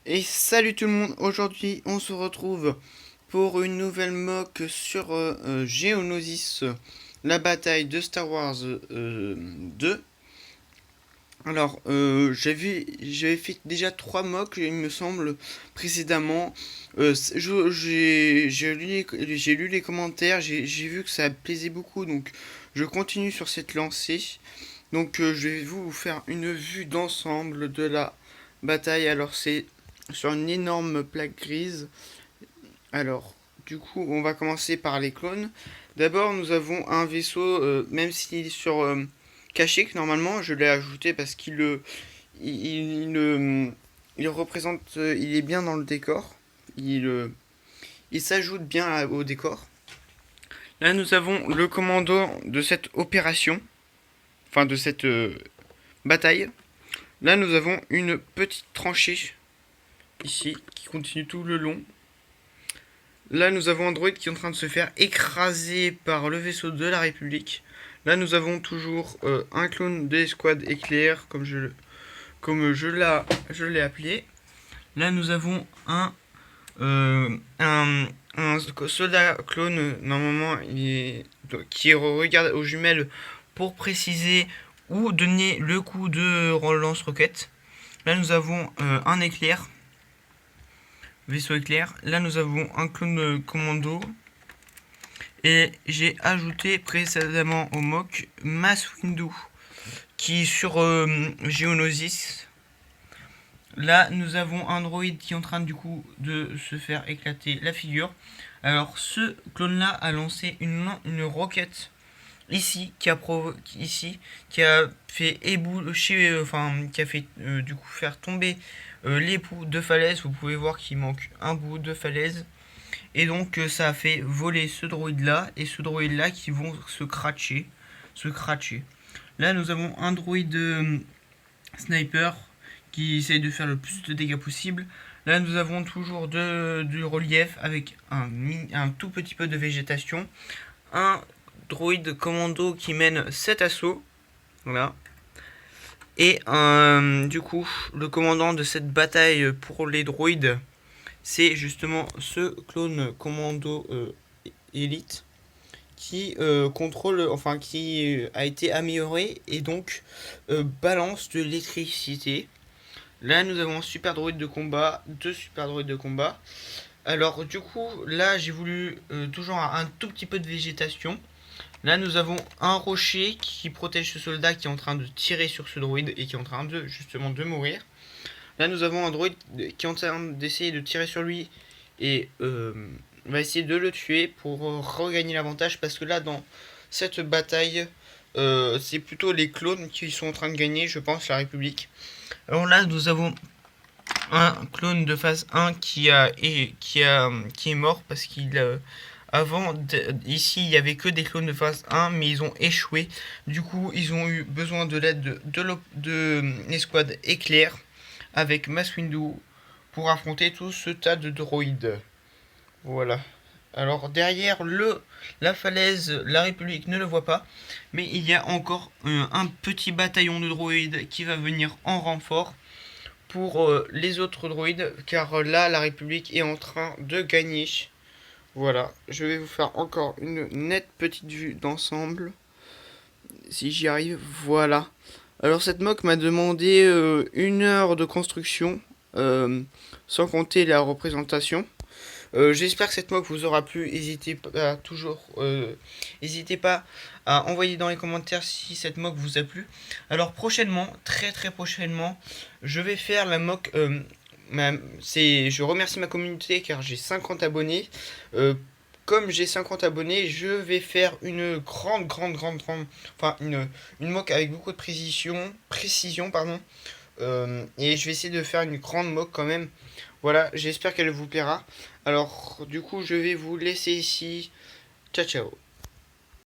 Et salut tout le monde, aujourd'hui on se retrouve pour une nouvelle mock sur Geonosis, la bataille de Star Wars 2. Alors j'avais fait déjà 3 mocks il me semble précédemment. J'ai lu les commentaires, j'ai vu que ça plaisait beaucoup donc je continue sur cette lancée. Donc je vais vous faire une vue d'ensemble de la bataille. Alors c'est sur une énorme plaque grise. Alors, du coup, on va commencer par les clones. D'abord, nous avons un vaisseau, même s'il est sur caché, que normalement je l'ai ajouté parce qu'il il représente, il est bien dans le décor. Il s'ajoute bien au décor. Là, nous avons le commando de cette opération, enfin de cette bataille. Là, nous avons une petite tranchée ici qui continue tout le long. Là, nous avons un droïde qui est en train de se faire écraser par le vaisseau de la République. Là, nous avons toujours un clone de l'escouade éclair, je l'ai appelé. Là, nous avons un soldat clone, normalement, qui regarde aux jumelles pour préciser où donner le coup de lance-roquette. Là, nous avons un éclair. Vaisseau éclair. Là, nous avons un clone commando. Et j'ai ajouté précédemment au mock Mass Windu qui est sur Geonosis. Là, nous avons un droïde qui est en train du coup de se faire éclater la figure. Alors, ce clone-là a lancé une roquette ici qui a fait éboucher, qui a fait du coup faire tomber les bouts de falaise. Vous pouvez voir qu'il manque un bout de falaise. Et donc ça a fait voler ce droïde là et ce droïde là qui vont se cratcher. Là nous avons un droïde sniper qui essaye de faire le plus de dégâts possible. Là nous avons toujours du relief avec un tout petit peu de végétation. Un droïde commando qui mène 7 assauts. Voilà. Et du coup le commandant de cette bataille pour les droïdes, c'est justement ce clone commando élite qui qui a été amélioré et donc balance de l'électricité. Là, nous avons un super droïde de combat, deux super droïdes de combat. Alors, du coup, là, j'ai voulu toujours un tout petit peu de végétation. Là, nous avons un rocher qui protège ce soldat qui est en train de tirer sur ce droïde et qui est en train de justement de mourir. Là, nous avons un droïde qui est en train d'essayer de tirer sur lui et va essayer de le tuer pour regagner l'avantage parce que là, dans cette bataille, c'est plutôt les clones qui sont en train de gagner, je pense, la République. Alors là, nous avons un clone de phase 1 qui est mort parce qu'il ici il y avait que des clones de phase 1 mais ils ont échoué. Du coup, ils ont eu besoin de l'aide de l'escouade éclair avec Mass Windu pour affronter tout ce tas de droïdes. Voilà. Alors derrière la falaise, la République ne le voit pas, mais il y a encore un petit bataillon de droïdes qui va venir en renfort pour les autres droïdes, car là la République est en train de gagner. Voilà, je vais vous faire encore une nette petite vue d'ensemble, si j'y arrive, voilà. Alors cette mock m'a demandé 1 heure de construction, sans compter la représentation. J'espère que cette mock vous aura plu. N'hésitez pas à envoyer dans les commentaires si cette mock vous a plu. Alors prochainement, très prochainement, je vais faire la mock. Je remercie ma communauté car j'ai 50 abonnés. Comme j'ai 50 abonnés, je vais faire une une mock avec beaucoup de précision, pardon. Et je vais essayer de faire une grande mock quand même. Voilà, j'espère qu'elle vous plaira. Alors, du coup, je vais vous laisser ici. Ciao, ciao.